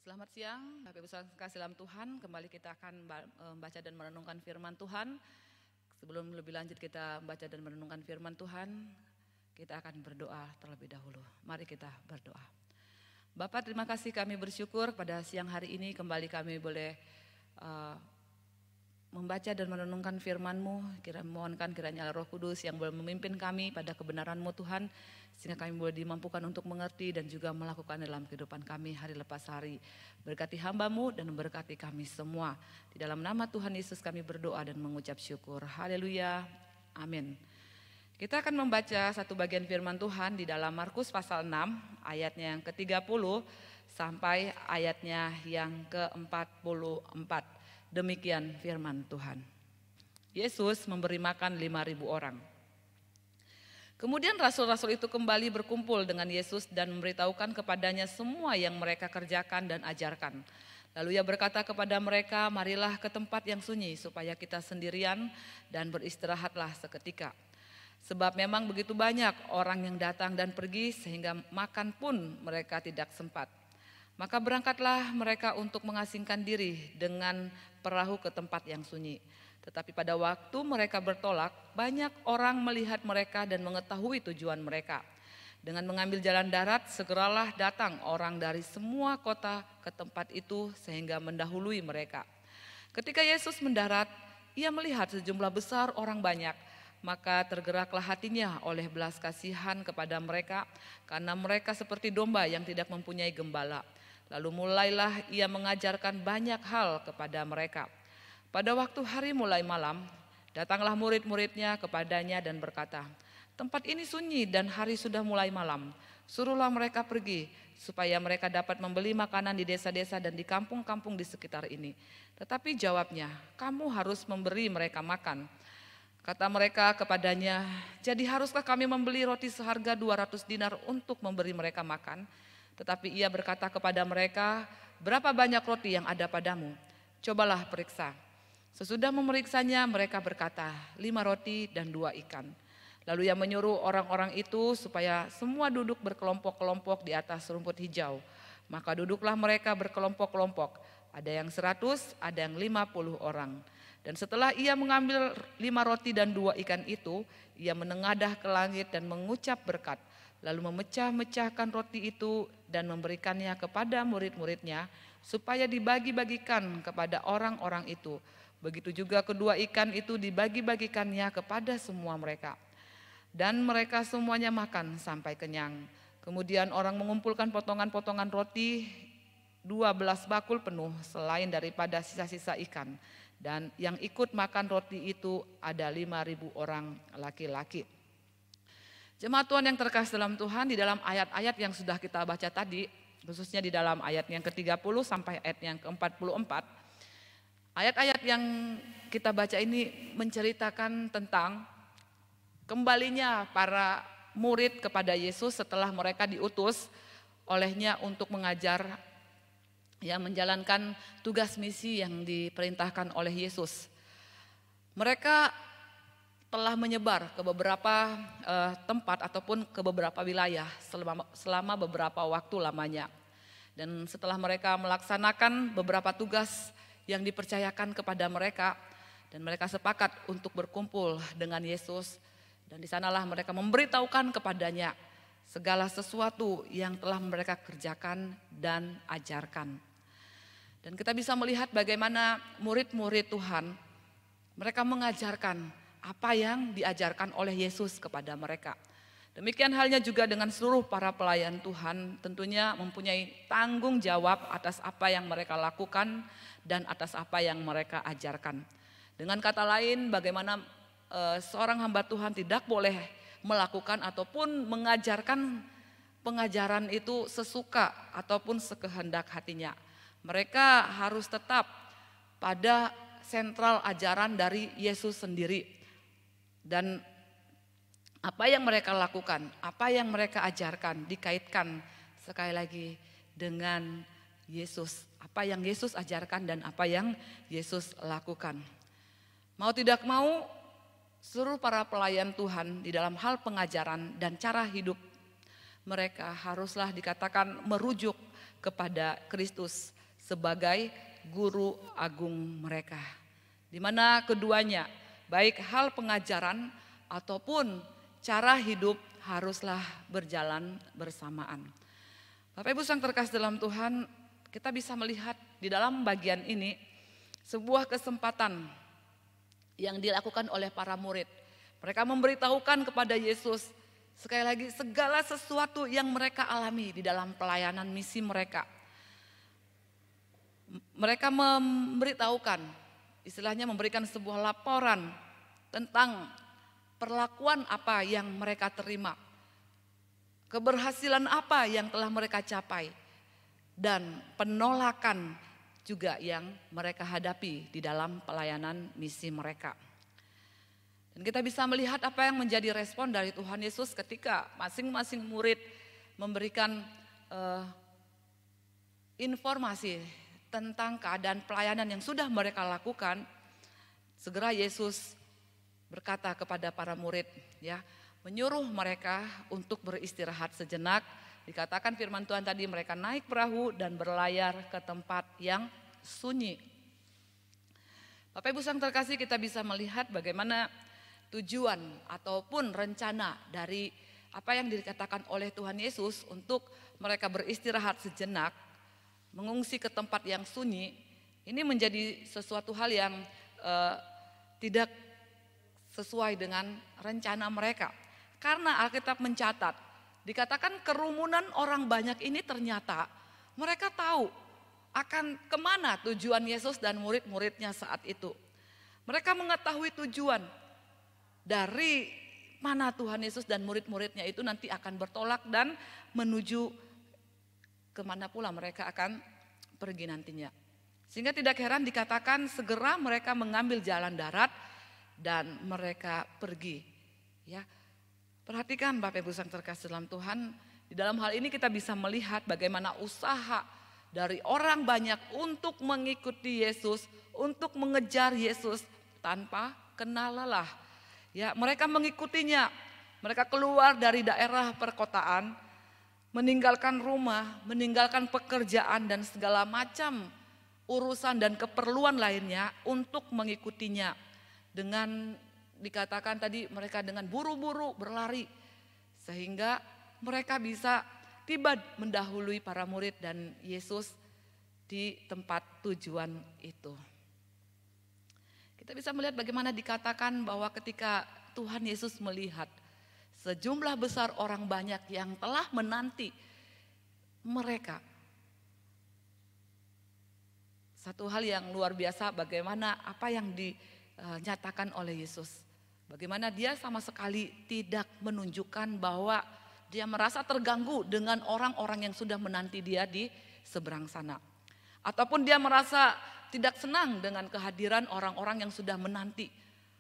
Selamat siang, Bapak Ibu saudara kasih dalam Tuhan. Kembali kita akan membaca dan merenungkan firman Tuhan. Sebelum lebih lanjut kita membaca dan merenungkan firman Tuhan, kita akan berdoa terlebih dahulu. Mari kita berdoa. Bapak, terima kasih, kami bersyukur pada siang hari ini kembali kami boleh membaca dan merenungkan firman-Mu. Mohonkan kiranya Roh Kudus yang boleh memimpin kami pada kebenaran-Mu Tuhan, sehingga kami boleh dimampukan untuk mengerti dan juga melakukan dalam kehidupan kami hari lepas hari. Berkati hamba-Mu dan memberkati kami semua. Di dalam nama Tuhan Yesus kami berdoa dan mengucap syukur. Haleluya, amin. Kita akan membaca satu bagian firman Tuhan di dalam Markus pasal 6 ayatnya yang ke-30 sampai ayatnya yang ke-44. Demikian firman Tuhan. Yesus memberi makan 5.000 orang. Kemudian rasul-rasul itu kembali berkumpul dengan Yesus dan memberitahukan kepadanya semua yang mereka kerjakan dan ajarkan. Lalu ia berkata kepada mereka, marilah ke tempat yang sunyi supaya kita sendirian dan beristirahatlah seketika. Sebab memang begitu banyak orang yang datang dan pergi sehingga makan pun mereka tidak sempat. Maka berangkatlah mereka untuk mengasingkan diri dengan perahu ke tempat yang sunyi. Tetapi pada waktu mereka bertolak, banyak orang melihat mereka dan mengetahui tujuan mereka. Dengan mengambil jalan darat, segeralah datang orang dari semua kota ke tempat itu sehingga mendahului mereka. Ketika Yesus mendarat, ia melihat sejumlah besar orang banyak. Maka tergeraklah hatinya oleh belas kasihan kepada mereka, karena mereka seperti domba yang tidak mempunyai gembala. Lalu mulailah ia mengajarkan banyak hal kepada mereka. Pada waktu hari mulai malam, datanglah murid-muridnya kepadanya dan berkata, tempat ini sunyi dan hari sudah mulai malam. Suruhlah mereka pergi, supaya mereka dapat membeli makanan di desa-desa dan di kampung-kampung di sekitar ini. Tetapi jawabnya, kamu harus memberi mereka makan. Kata mereka kepadanya, jadi haruskah kami membeli roti seharga 200 dinar untuk memberi mereka makan? Tetapi ia berkata kepada mereka, berapa banyak roti yang ada padamu? Cobalah periksa. Sesudah memeriksanya mereka berkata, 5 roti dan 2 ikan. Lalu ia menyuruh orang-orang itu supaya semua duduk berkelompok-kelompok di atas rumput hijau. Maka duduklah mereka berkelompok-kelompok, ada yang 100, ada yang 50 orang. Dan setelah ia mengambil 5 roti dan 2 ikan itu, ia menengadah ke langit dan mengucap berkat. Lalu memecah-mecahkan roti itu dan memberikannya kepada murid-muridnya supaya dibagi-bagikan kepada orang-orang itu. Begitu juga kedua ikan itu dibagi-bagikannya kepada semua mereka. Dan mereka semuanya makan sampai kenyang. Kemudian orang mengumpulkan potongan-potongan roti 12 bakul penuh selain daripada sisa-sisa ikan. Dan yang ikut makan roti itu ada 5.000 orang laki-laki. Jemaat Tuhan yang terkasih dalam Tuhan, di dalam ayat-ayat yang sudah kita baca tadi, khususnya di dalam ayat yang ke-30 sampai ayat yang ke-44, ayat-ayat yang kita baca ini menceritakan tentang kembalinya para murid kepada Yesus setelah mereka diutus olehnya untuk mengajar, yang menjalankan tugas misi yang diperintahkan oleh Yesus. Mereka telah menyebar ke beberapa tempat ataupun ke beberapa wilayah selama beberapa waktu lamanya. Dan setelah mereka melaksanakan beberapa tugas yang dipercayakan kepada mereka, dan mereka sepakat untuk berkumpul dengan Yesus, dan di sanalah mereka memberitahukan kepadanya segala sesuatu yang telah mereka kerjakan dan ajarkan. Dan kita bisa melihat bagaimana murid-murid Tuhan, mereka mengajarkan apa yang diajarkan oleh Yesus kepada mereka. Demikian halnya juga dengan seluruh para pelayan Tuhan, tentunya mempunyai tanggung jawab atas apa yang mereka lakukan dan atas apa yang mereka ajarkan. Dengan kata lain, bagaimana seorang hamba Tuhan tidak boleh melakukan ataupun mengajarkan pengajaran itu sesuka ataupun sekehendak hatinya. Mereka harus tetap pada sentral ajaran dari Yesus sendiri. Dan apa yang mereka lakukan, apa yang mereka ajarkan dikaitkan sekali lagi dengan Yesus. Apa yang Yesus ajarkan dan apa yang Yesus lakukan. Mau tidak mau, seluruh para pelayan Tuhan di dalam hal pengajaran dan cara hidup mereka haruslah dikatakan merujuk kepada Kristus sebagai guru agung mereka. Di mana keduanya, baik hal pengajaran ataupun cara hidup haruslah berjalan bersamaan. Bapak Ibu yang terkasih dalam Tuhan, kita bisa melihat di dalam bagian ini sebuah kesempatan yang dilakukan oleh para murid. Mereka memberitahukan kepada Yesus, sekali lagi, segala sesuatu yang mereka alami di dalam pelayanan misi mereka. Mereka memberitahukan, istilahnya memberikan sebuah laporan tentang perlakuan apa yang mereka terima, keberhasilan apa yang telah mereka capai, dan penolakan juga yang mereka hadapi di dalam pelayanan misi mereka. Dan kita bisa melihat apa yang menjadi respon dari Tuhan Yesus ketika masing-masing murid memberikan informasi tentang keadaan pelayanan yang sudah mereka lakukan. Segera Yesus berkata kepada para murid, ya, menyuruh mereka untuk beristirahat sejenak. Dikatakan firman Tuhan tadi, mereka naik perahu dan berlayar ke tempat yang sunyi. Bapak Ibu yang terkasih, kita bisa melihat bagaimana tujuan ataupun rencana dari apa yang dikatakan oleh Tuhan Yesus untuk mereka beristirahat sejenak, mengungsi ke tempat yang sunyi. Ini menjadi sesuatu hal yang tidak sesuai dengan rencana mereka. Karena Alkitab mencatat, dikatakan kerumunan orang banyak ini ternyata mereka tahu akan kemana tujuan Yesus dan murid-muridnya saat itu. Mereka mengetahui tujuan dari mana Tuhan Yesus dan murid-muridnya itu nanti akan bertolak dan menuju kemana pula mereka akan pergi nantinya. Sehingga tidak heran dikatakan segera mereka mengambil jalan darat dan mereka pergi. Ya, perhatikan Bapak Ibu yang terkasih dalam Tuhan, di dalam hal ini kita bisa melihat bagaimana usaha dari orang banyak untuk mengikuti Yesus, untuk mengejar Yesus tanpa kenal lelah. Ya, mereka mengikutinya. Mereka keluar dari daerah perkotaan, meninggalkan rumah, meninggalkan pekerjaan dan segala macam urusan dan keperluan lainnya untuk mengikutinya. Dengan dikatakan tadi mereka dengan buru-buru berlari sehingga mereka bisa tiba mendahului para murid dan Yesus di tempat tujuan itu. Kita bisa melihat bagaimana dikatakan bahwa ketika Tuhan Yesus melihat sejumlah besar orang banyak yang telah menanti mereka. Satu hal yang luar biasa bagaimana apa yang dinyatakan oleh Yesus. Bagaimana dia sama sekali tidak menunjukkan bahwa dia merasa terganggu dengan orang-orang yang sudah menanti dia di seberang sana. Ataupun dia merasa tidak senang dengan kehadiran orang-orang yang sudah menanti.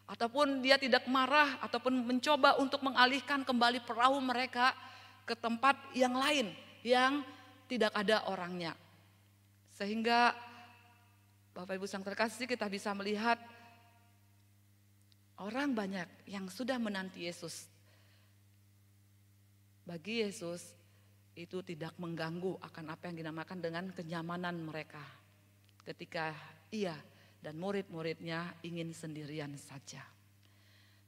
Ataupun dia tidak marah ataupun mencoba untuk mengalihkan kembali perahu mereka ke tempat yang lain yang tidak ada orangnya. Sehingga Bapak Ibu yang terkasih, kita bisa melihat orang banyak yang sudah menanti Yesus. Bagi Yesus itu tidak mengganggu akan apa yang dinamakan dengan kenyamanan mereka. Ketika ia dan murid-muridnya ingin sendirian saja.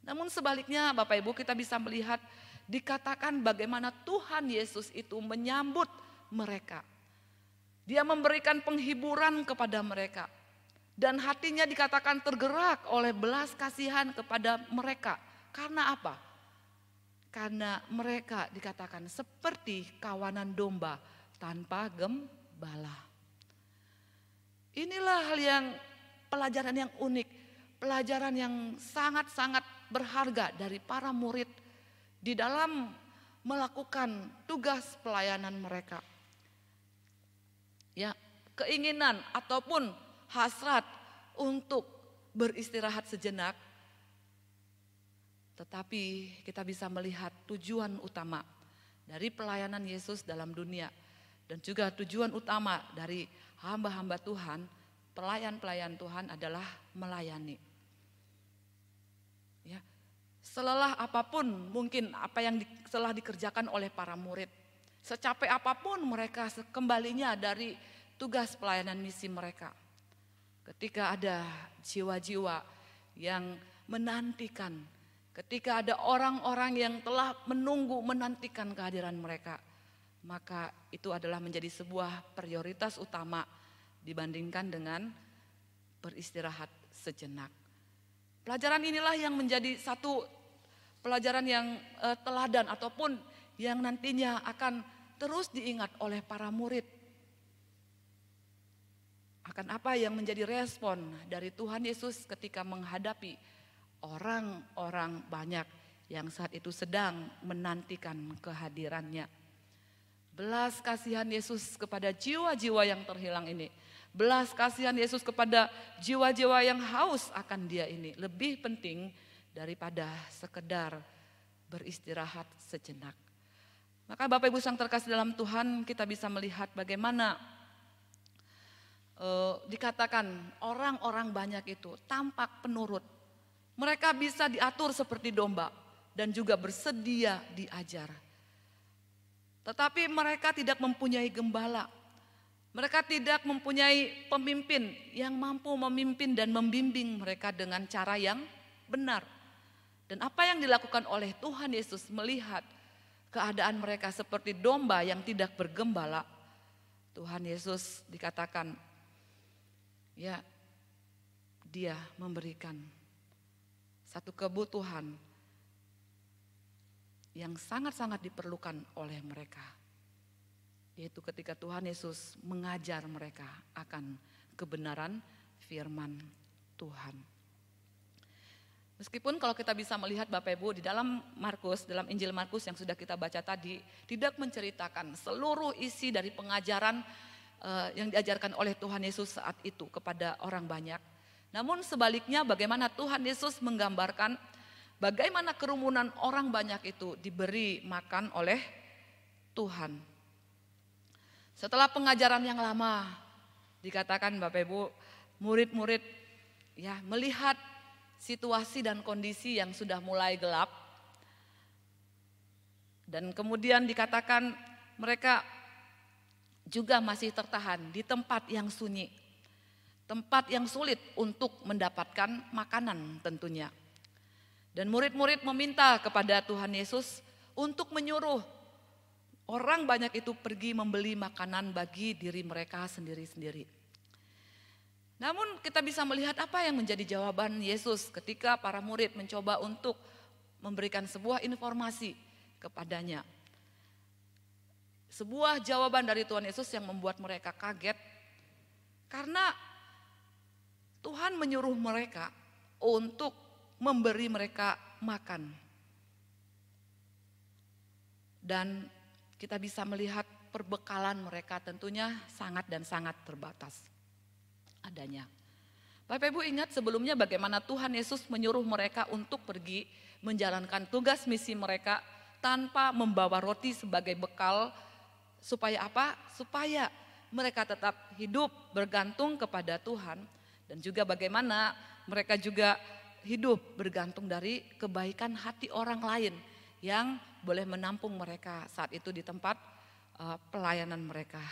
Namun sebaliknya Bapak Ibu, kita bisa melihat dikatakan bagaimana Tuhan Yesus itu menyambut mereka. Dia memberikan penghiburan kepada mereka. Dan hatinya dikatakan tergerak oleh belas kasihan kepada mereka. Karena apa? Karena mereka dikatakan seperti kawanan domba tanpa gembala. Inilah hal yang pelajaran yang unik, pelajaran yang sangat-sangat berharga dari para murid di dalam melakukan tugas pelayanan mereka. Ya, keinginan ataupun hasrat untuk beristirahat sejenak, tetapi kita bisa melihat tujuan utama dari pelayanan Yesus dalam dunia dan juga tujuan utama dari hamba-hamba Tuhan, pelayan-pelayan Tuhan adalah melayani. Ya, selelah apapun mungkin apa yang telah dikerjakan oleh para murid, secapek apapun mereka kembalinya dari tugas pelayanan misi mereka. Ketika ada jiwa-jiwa yang menantikan, ketika ada orang-orang yang telah menunggu menantikan kehadiran mereka, maka itu adalah menjadi sebuah prioritas utama dibandingkan dengan beristirahat sejenak. Pelajaran inilah yang menjadi satu pelajaran yang teladan ataupun yang nantinya akan terus diingat oleh para murid. Akan apa yang menjadi respon dari Tuhan Yesus ketika menghadapi orang-orang banyak yang saat itu sedang menantikan kehadirannya. Belas kasihan Yesus kepada jiwa-jiwa yang terhilang ini. Belas kasihan Yesus kepada jiwa-jiwa yang haus akan Dia ini. Lebih penting daripada sekedar beristirahat sejenak. Maka Bapak Ibu yang terkasih dalam Tuhan, kita bisa melihat bagaimana dikatakan orang-orang banyak itu tampak penurut. Mereka bisa diatur seperti domba dan juga bersedia diajar. Tetapi mereka tidak mempunyai gembala. Mereka tidak mempunyai pemimpin yang mampu memimpin dan membimbing mereka dengan cara yang benar. Dan apa yang dilakukan oleh Tuhan Yesus melihat keadaan mereka seperti domba yang tidak bergembala. Tuhan Yesus dikatakan, ya, Dia memberikan satu kebutuhan yang sangat-sangat diperlukan oleh mereka. Yaitu ketika Tuhan Yesus mengajar mereka akan kebenaran firman Tuhan. Meskipun kalau kita bisa melihat Bapak Ibu di dalam Markus, dalam Injil Markus yang sudah kita baca tadi, tidak menceritakan seluruh isi dari pengajaran yang diajarkan oleh Tuhan Yesus saat itu kepada orang banyak. Namun sebaliknya bagaimana Tuhan Yesus menggambarkan bagaimana kerumunan orang banyak itu diberi makan oleh Tuhan. Setelah pengajaran yang lama, dikatakan Bapak Ibu, murid-murid ya melihat situasi dan kondisi yang sudah mulai gelap. Dan kemudian dikatakan mereka juga masih tertahan di tempat yang sunyi. Tempat yang sulit untuk mendapatkan makanan tentunya. Dan murid-murid meminta kepada Tuhan Yesus untuk menyuruh orang banyak itu pergi membeli makanan bagi diri mereka sendiri-sendiri. Namun kita bisa melihat apa yang menjadi jawaban Yesus ketika para murid mencoba untuk memberikan sebuah informasi kepadanya. Sebuah jawaban dari Tuhan Yesus yang membuat mereka kaget karena Tuhan menyuruh mereka untuk memberi mereka makan. Dan kita bisa melihat perbekalan mereka tentunya sangat dan sangat terbatas adanya. Bapak Ibu ingat sebelumnya bagaimana Tuhan Yesus menyuruh mereka untuk pergi menjalankan tugas misi mereka tanpa membawa roti sebagai bekal. Supaya apa? Supaya mereka tetap hidup bergantung kepada Tuhan. Dan juga bagaimana mereka juga hidup bergantung dari kebaikan hati orang lain yang boleh menampung mereka saat itu di tempat pelayanan mereka.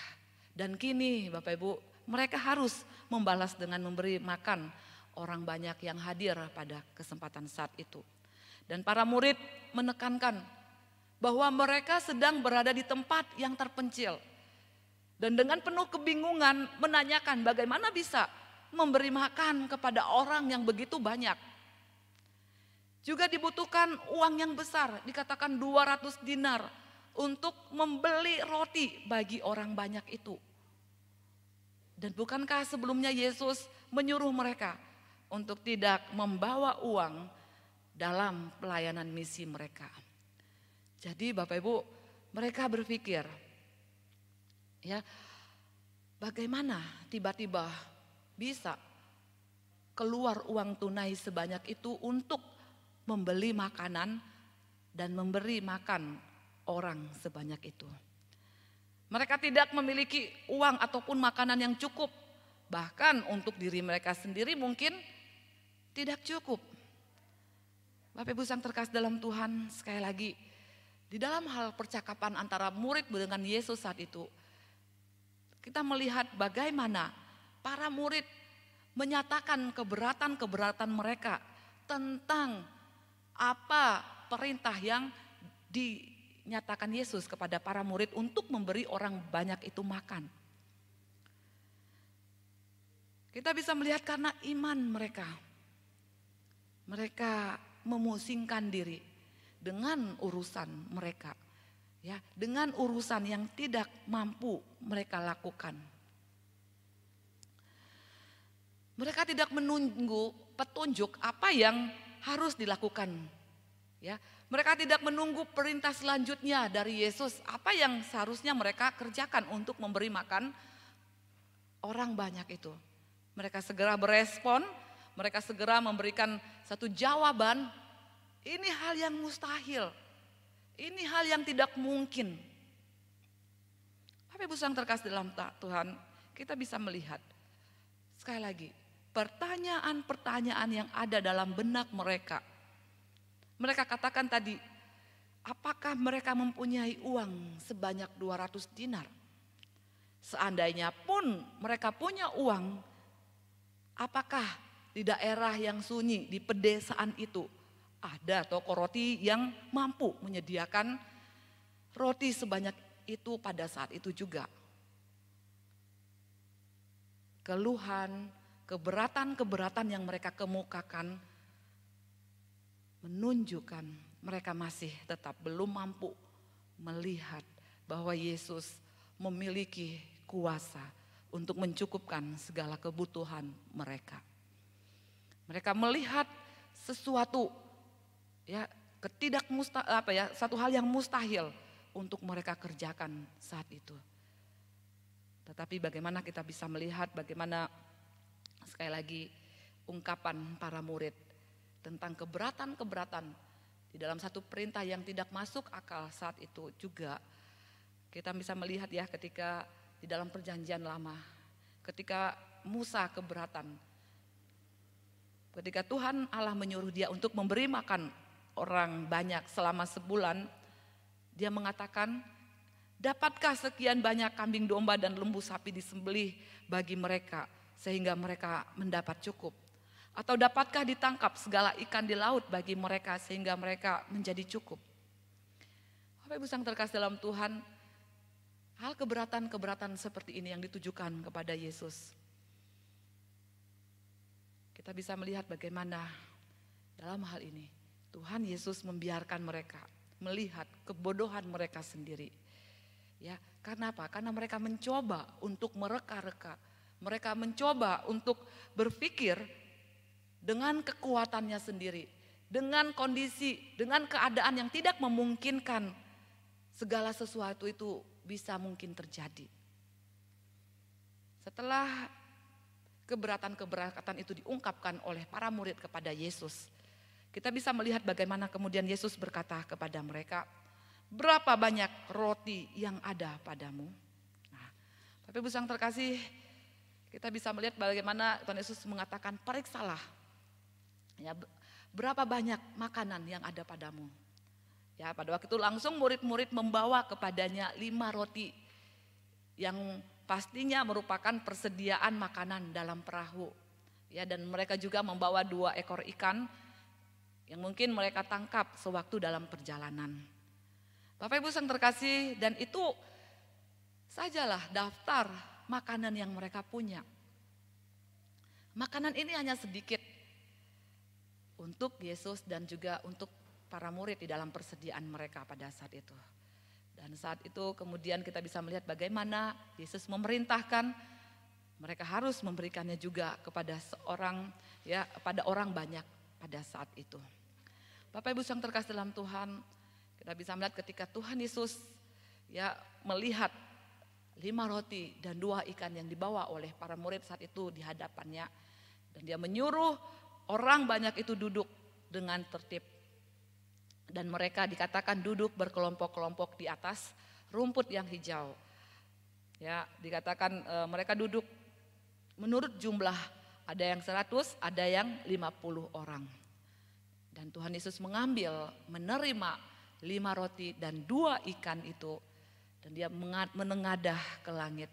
Dan kini Bapak Ibu, mereka harus membalas dengan memberi makan orang banyak yang hadir pada kesempatan saat itu. Dan para murid menekankan bahwa mereka sedang berada di tempat yang terpencil. Dan dengan penuh kebingungan menanyakan bagaimana bisa memberi makan kepada orang yang begitu banyak. Juga dibutuhkan uang yang besar, dikatakan 200 dinar untuk membeli roti bagi orang banyak itu. Dan bukankah sebelumnya Yesus menyuruh mereka untuk tidak membawa uang dalam pelayanan misi mereka. Jadi Bapak Ibu, mereka berpikir, ya, bagaimana tiba-tiba bisa keluar uang tunai sebanyak itu untuk membeli makanan dan memberi makan orang sebanyak itu. Mereka tidak memiliki uang ataupun makanan yang cukup. Bahkan untuk diri mereka sendiri mungkin tidak cukup. Bapak Ibu yang terkasih dalam Tuhan, sekali lagi, di dalam hal percakapan antara murid dengan Yesus saat itu, kita melihat bagaimana para murid menyatakan keberatan-keberatan mereka tentang apa perintah yang dinyatakan Yesus kepada para murid untuk memberi orang banyak itu makan. Kita bisa melihat karena iman mereka. Mereka memusingkan diri dengan urusan mereka. Ya, dengan urusan yang tidak mampu mereka lakukan. Mereka tidak menunggu petunjuk apa yang harus dilakukan. Ya, mereka tidak menunggu perintah selanjutnya dari Yesus, apa yang seharusnya mereka kerjakan untuk memberi makan orang banyak itu. Mereka segera berespon, mereka segera memberikan satu jawaban. Ini hal yang mustahil, ini hal yang tidak mungkin. Bapak Ibu yang terkasih dalam Tuhan, kita bisa melihat sekali lagi pertanyaan-pertanyaan yang ada dalam benak mereka. Mereka katakan tadi, apakah mereka mempunyai uang sebanyak 200 dinar? Seandainya pun mereka punya uang, apakah di daerah yang sunyi, di pedesaan itu ada toko roti yang mampu menyediakan roti sebanyak itu pada saat itu juga? Keluhan, keberatan-keberatan yang mereka kemukakan menunjukkan mereka masih tetap belum mampu melihat bahwa Yesus memiliki kuasa untuk mencukupkan segala kebutuhan mereka. Mereka melihat sesuatu ya satu hal yang mustahil untuk mereka kerjakan saat itu. Tetapi bagaimana kita bisa melihat bagaimana sekali lagi ungkapan para murid tentang keberatan-keberatan di dalam satu perintah yang tidak masuk akal saat itu juga. Kita bisa melihat ya ketika di dalam perjanjian lama, ketika Musa keberatan, ketika Tuhan Allah menyuruh dia untuk memberi makan orang banyak selama sebulan, dia mengatakan, dapatkah sekian banyak kambing domba dan lembu sapi disembelih bagi mereka sehingga mereka mendapat cukup? Atau dapatkah ditangkap segala ikan di laut bagi mereka sehingga mereka menjadi cukup? Bapak Ibu yang terkasih dalam Tuhan, hal keberatan-keberatan seperti ini yang ditujukan kepada Yesus. Kita bisa melihat bagaimana dalam hal ini Tuhan Yesus membiarkan mereka melihat kebodohan mereka sendiri. Ya, karena apa? Karena mereka mencoba untuk mereka-reka. Mereka mencoba untuk berpikir dengan kekuatannya sendiri, dengan kondisi, dengan keadaan yang tidak memungkinkan segala sesuatu itu bisa mungkin terjadi. Setelah keberatan-keberatan itu diungkapkan oleh para murid kepada Yesus, kita bisa melihat bagaimana kemudian Yesus berkata kepada mereka, berapa banyak roti yang ada padamu? Nah, Bapak Ibu yang terkasih, kita bisa melihat bagaimana Tuhan Yesus mengatakan, periksalah. Ya, berapa banyak makanan yang ada padamu? Ya, pada waktu itu langsung murid-murid membawa kepadanya 5 roti yang pastinya merupakan persediaan makanan dalam perahu. Ya, dan mereka juga membawa 2 ekor ikan yang mungkin mereka tangkap sewaktu dalam perjalanan. Bapak Ibu yang terkasih, dan itu sajalah daftar makanan yang mereka punya. Makanan ini hanya sedikit untuk Yesus dan juga untuk para murid di dalam persediaan mereka pada saat itu. Dan saat itu kemudian kita bisa melihat bagaimana Yesus memerintahkan mereka harus memberikannya juga kepada pada orang banyak pada saat itu. Bapak Ibu yang terkasih dalam Tuhan, kita bisa melihat ketika Tuhan Yesus melihat 5 roti dan 2 ikan yang dibawa oleh para murid saat itu di hadapannya, dan dia menyuruh orang banyak itu duduk dengan tertib. Dan mereka dikatakan duduk berkelompok-kelompok di atas rumput yang hijau. Ya, dikatakan mereka duduk menurut jumlah, ada yang 100, ada yang 50 orang. Dan Tuhan Yesus menerima 5 roti dan 2 ikan itu, dan dia menengadah ke langit.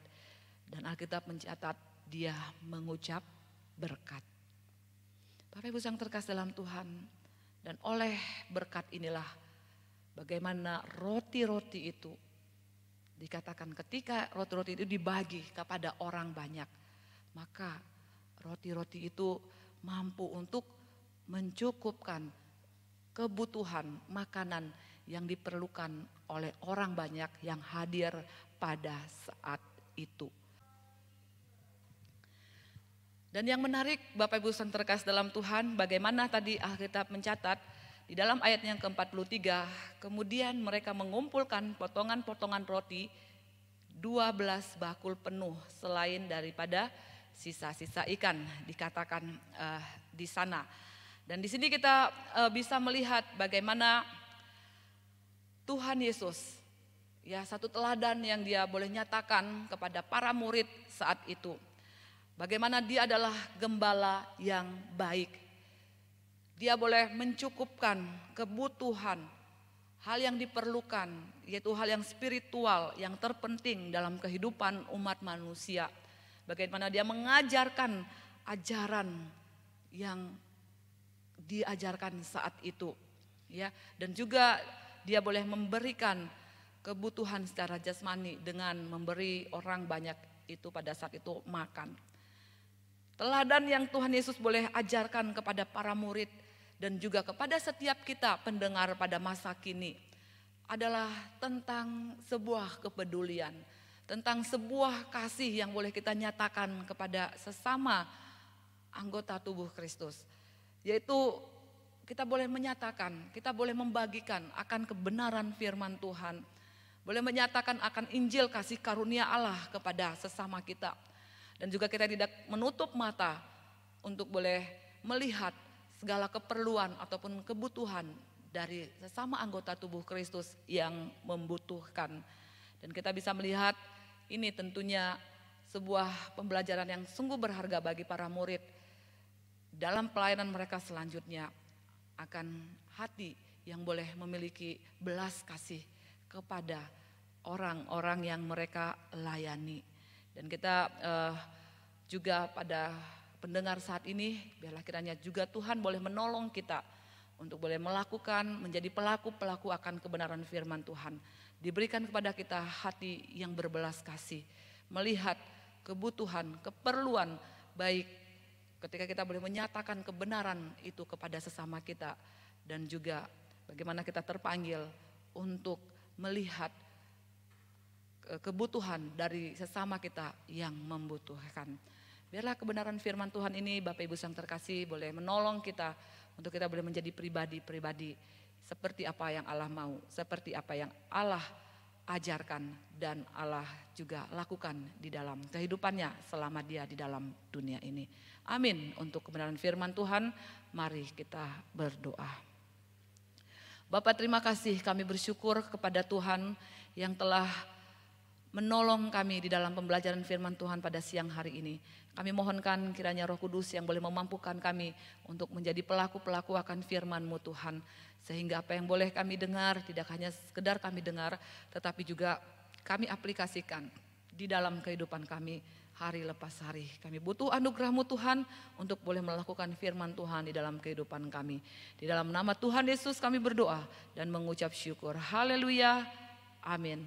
Dan Alkitab mencatat dia mengucap berkat. Bapak Ibu yang terkasih dalam Tuhan, dan oleh berkat inilah bagaimana roti-roti itu dikatakan ketika roti-roti itu dibagi kepada orang banyak, maka roti-roti itu mampu untuk mencukupkan kebutuhan makanan yang diperlukan oleh orang banyak yang hadir pada saat itu. Dan yang menarik Bapak Ibu yang terkasih dalam Tuhan, bagaimana tadi Alkitab mencatat di dalam ayat yang ke-43, kemudian mereka mengumpulkan potongan-potongan roti 12 bakul penuh selain daripada sisa-sisa ikan, dikatakan di sana. Dan di sini kita bisa melihat bagaimana Tuhan Yesus, ya, satu teladan yang dia boleh nyatakan kepada para murid saat itu. Bagaimana dia adalah gembala yang baik. Dia boleh mencukupkan kebutuhan, hal yang diperlukan, yaitu hal yang spiritual, yang terpenting dalam kehidupan umat manusia. Bagaimana dia mengajarkan ajaran yang diajarkan saat itu, ya, dan juga dia boleh memberikan kebutuhan secara jasmani dengan memberi orang banyak itu pada saat itu makan. Teladan yang Tuhan Yesus boleh ajarkan kepada para murid dan juga kepada setiap kita pendengar pada masa kini adalah tentang sebuah kepedulian, tentang sebuah kasih yang boleh kita nyatakan kepada sesama anggota tubuh Kristus. Yaitu kita boleh menyatakan, kita boleh membagikan akan kebenaran firman Tuhan, boleh menyatakan akan Injil kasih karunia Allah kepada sesama kita. Dan juga kita tidak menutup mata untuk boleh melihat segala keperluan ataupun kebutuhan dari sesama anggota tubuh Kristus yang membutuhkan. Dan kita bisa melihat ini tentunya sebuah pembelajaran yang sungguh berharga bagi para murid dalam pelayanan mereka selanjutnya, akan hati yang boleh memiliki belas kasih kepada orang-orang yang mereka layani. Dan kita juga pada pendengar saat ini, biarlah kiranya juga Tuhan boleh menolong kita untuk boleh melakukan, menjadi pelaku-pelaku akan kebenaran firman Tuhan. Diberikan kepada kita hati yang berbelas kasih, melihat kebutuhan, keperluan, baik ketika kita boleh menyatakan kebenaran itu kepada sesama kita, dan juga bagaimana kita terpanggil untuk melihat kebutuhan dari sesama kita yang membutuhkan. Biarlah kebenaran firman Tuhan ini Bapak Ibu yang terkasih boleh menolong kita untuk kita boleh menjadi pribadi-pribadi seperti apa yang Allah mau, seperti apa yang Allah ajarkan dan Allah juga lakukan di dalam kehidupannya selama dia di dalam dunia ini. Amin. Untuk kebenaran firman Tuhan, mari kita berdoa. Bapak, terima kasih, kami bersyukur kepada Tuhan yang telah menolong kami di dalam pembelajaran firman Tuhan pada siang hari ini. Kami mohonkan kiranya Roh Kudus yang boleh memampukan kami untuk menjadi pelaku-pelaku akan firman-Mu Tuhan. Sehingga apa yang boleh kami dengar tidak hanya sekedar kami dengar, tetapi juga kami aplikasikan di dalam kehidupan kami hari lepas hari. Kami butuh anugerah-Mu Tuhan untuk boleh melakukan firman Tuhan di dalam kehidupan kami. Di dalam nama Tuhan Yesus kami berdoa dan mengucap syukur. Haleluya. Amin.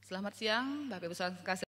Selamat siang, Bapak Ibu saudara kasih.